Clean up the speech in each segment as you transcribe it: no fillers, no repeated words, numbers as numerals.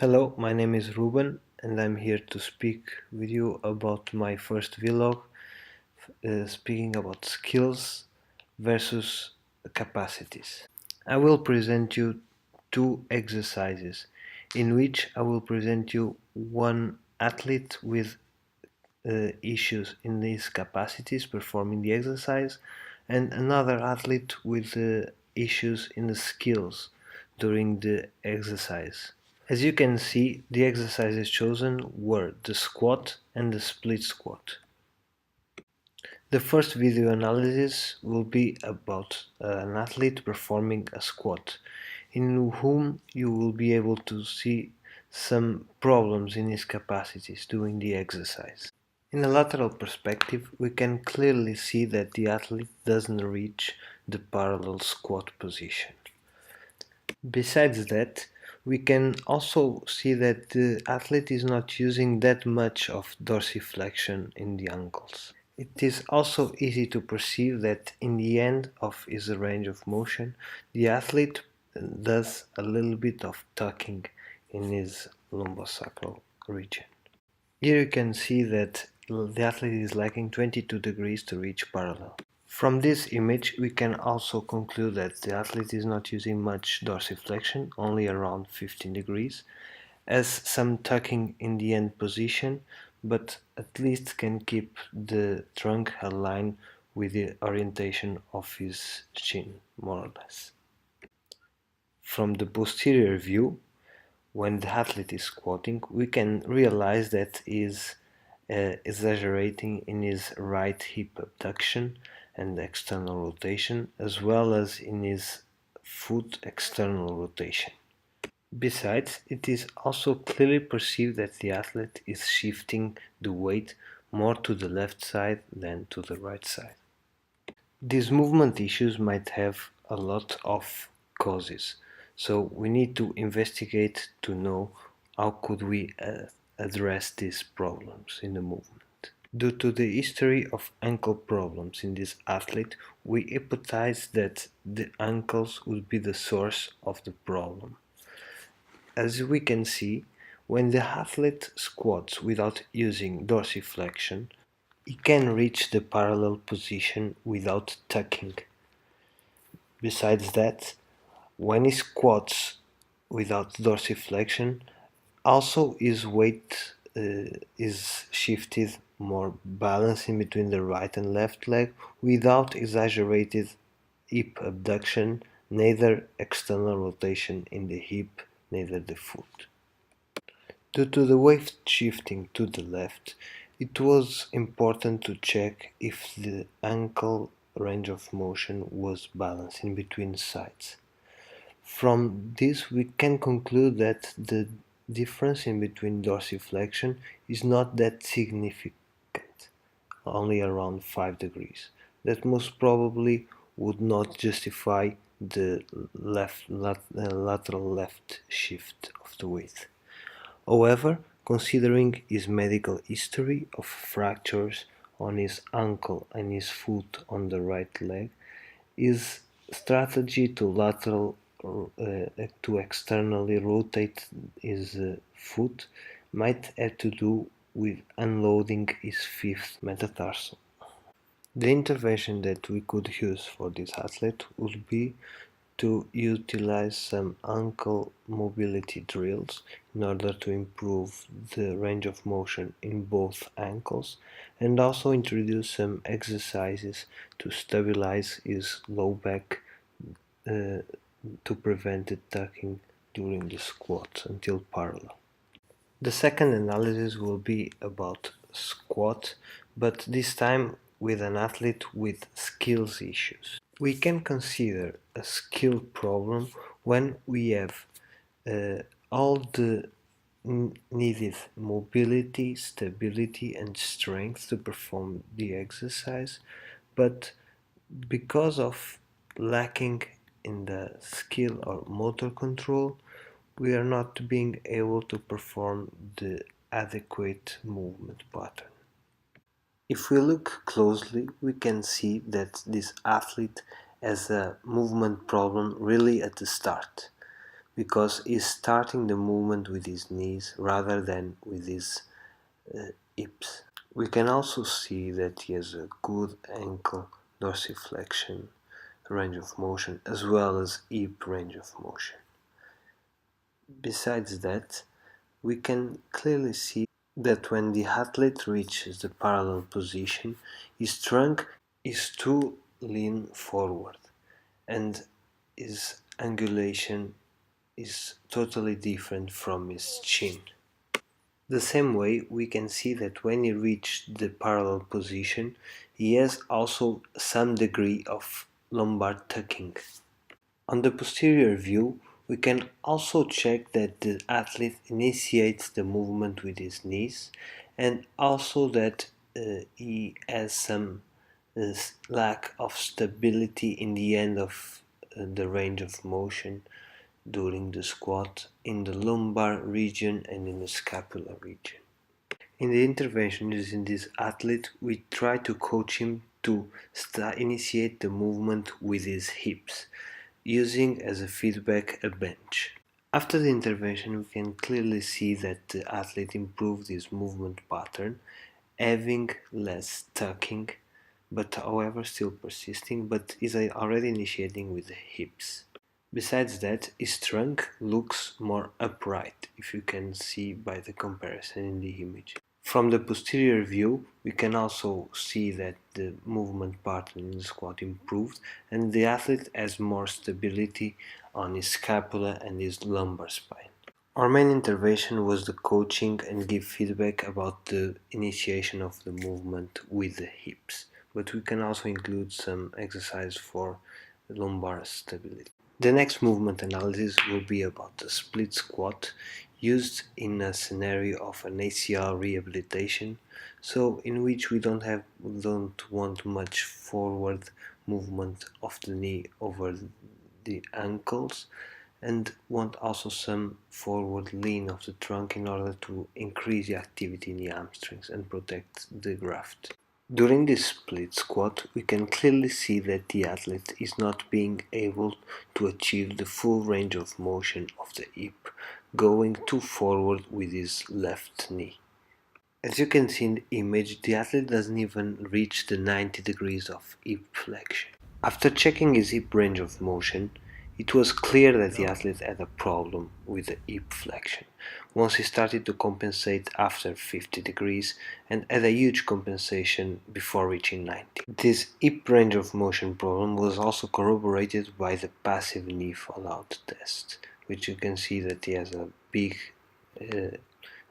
Hello, my name is Ruben and I'm here to speak with you about my first vlog, speaking about skills versus capacities. I will present you two exercises in which I will present you one athlete with issues in his capacities performing the exercise and another athlete with issues in the skills during the exercise. As you can see, the exercises chosen were the squat and the split squat. The first video analysis will be about an athlete performing a squat, in whom you will be able to see some problems in his capacities during the exercise. In a lateral perspective, we can clearly see that the athlete doesn't reach the parallel squat position. Besides that, we can also see that the athlete is not using that much of dorsiflexion in the ankles. It is also easy to perceive that in the end of his range of motion, the athlete does a little bit of tucking in his lumbosacral region. Here you can see that the athlete is lacking 22 degrees to reach parallel. From this image, we can also conclude that the athlete is not using much dorsiflexion, only around 15 degrees, as some tucking in the end position, but at least can keep the trunk aligned with the orientation of his chin, more or less. From the posterior view, when the athlete is squatting, we can realize that he is exaggerating in his right hip abduction and external rotation, as well as in his foot external rotation. Besides, it is also clearly perceived that the athlete is shifting the weight more to the left side than to the right side. These movement issues might have a lot of causes, so we need to investigate to know how could we address these problems in the movement. Due to the history of ankle problems in this athlete, we hypothesize that the ankles would be the source of the problem. As we can see, when the athlete squats without using dorsiflexion, he can reach the parallel position without tucking. Besides that, when he squats without dorsiflexion, also his weight is shifted more balancing between the right and left leg without exaggerated hip abduction, neither external rotation in the hip, neither the foot. Due to the weight shifting to the left, it was important to check if the ankle range of motion was balancing between sides. From this we can conclude that the difference in between dorsiflexion is not that significant, only around 5 degrees. That most probably would not justify the lateral left shift of the weight. However, considering his medical history of fractures on his ankle and his foot on the right leg, his strategy to externally rotate his foot might have to do with unloading his fifth metatarsal. The intervention that we could use for this athlete would be to utilize some ankle mobility drills in order to improve the range of motion in both ankles, and also introduce some exercises to stabilize his low back uh, to prevent it tucking during the squat until parallel. The second analysis will be about squat, but this time with an athlete with skills issues. We can consider a skill problem when we have all the needed mobility, stability and strength to perform the exercise, but because of lacking in the skill or motor control, we are not being able to perform the adequate movement pattern. If we look closely, we can see that this athlete has a movement problem really at the start, because he's starting the movement with his knees rather than with his hips. We can also see that he has a good ankle dorsiflexion range of motion as well as hip range of motion. Besides that, we can clearly see that when the athlete reaches the parallel position, his trunk is too lean forward and his angulation is totally different from his chin. The same way, we can see that when he reached the parallel position, he has also some degree of lumbar tucking. On the posterior view, we can also check that the athlete initiates the movement with his knees and also that he has some lack of stability in the end of the range of motion during the squat in the lumbar region and in the scapular region. In the intervention using this athlete, we try to coach him to initiate the movement with his hips, using as a feedback a bench. After the intervention, we can clearly see that the athlete improved his movement pattern, having less tucking, but however still persisting, but is already initiating with the hips. Besides that, his trunk looks more upright, if you can see by the comparison in the image. From the posterior view, we can also see that the movement pattern in the squat improved and the athlete has more stability on his scapula and his lumbar spine. Our main intervention was the coaching and give feedback about the initiation of the movement with the hips, but we can also include some exercise for lumbar stability. The next movement analysis will be about the split squat used in a scenario of an ACL rehabilitation, so in which we don't want much forward movement of the knee over the ankles and want also some forward lean of the trunk in order to increase the activity in the hamstrings and protect the graft. During this split squat, we can clearly see that the athlete is not being able to achieve the full range of motion of the hip, going too forward with his left knee. As you can see in the image, the athlete doesn't even reach the 90 degrees of hip flexion. After checking his hip range of motion, it was clear that the athlete had a problem with the hip flexion once he started to compensate after 50 degrees and had a huge compensation before reaching 90. This hip range of motion problem was also corroborated by the passive knee fallout test, which you can see that he has a big uh,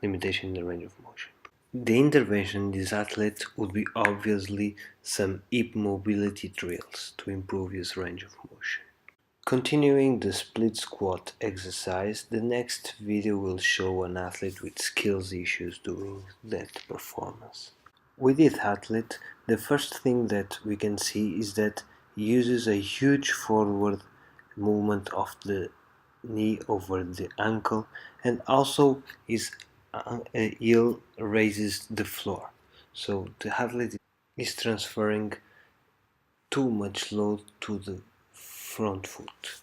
limitation in the range of motion. The intervention in this athlete would be obviously some hip mobility drills to improve his range of motion. Continuing the split squat exercise, the next video will show an athlete with skills issues during that performance. With this athlete, the first thing that we can see is that he uses a huge forward movement of the knee over the ankle and also his heel raises the floor. So the athlete is transferring too much load to the front foot.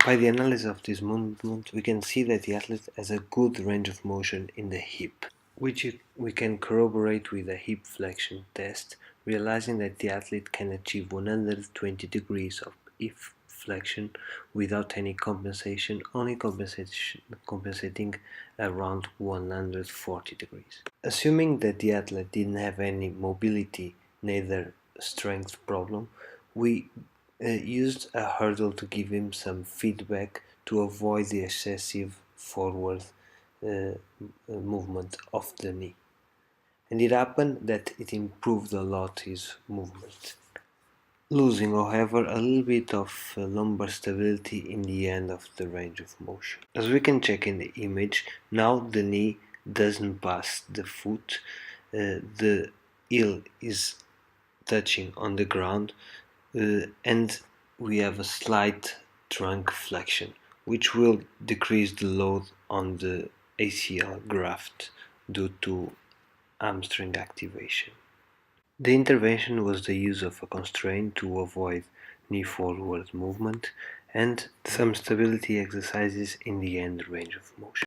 By the analysis of this movement, we can see that the athlete has a good range of motion in the hip, which we can corroborate with a hip flexion test, realizing that the athlete can achieve 120 degrees of hip flexion without any compensation, only compensating around 140 degrees. Assuming that the athlete didn't have any mobility, neither strength problem, we used a hurdle to give him some feedback to avoid the excessive forward movement of the knee. And it happened that it improved a lot his movement, losing, however, a little bit of lumbar stability in the end of the range of motion. As we can check in the image, now the knee doesn't pass the foot, the heel is touching on the ground, and we have a slight trunk flexion, which will decrease the load on the ACL graft due to hamstring activation. The intervention was the use of a constraint to avoid knee forward movement and some stability exercises in the end range of motion.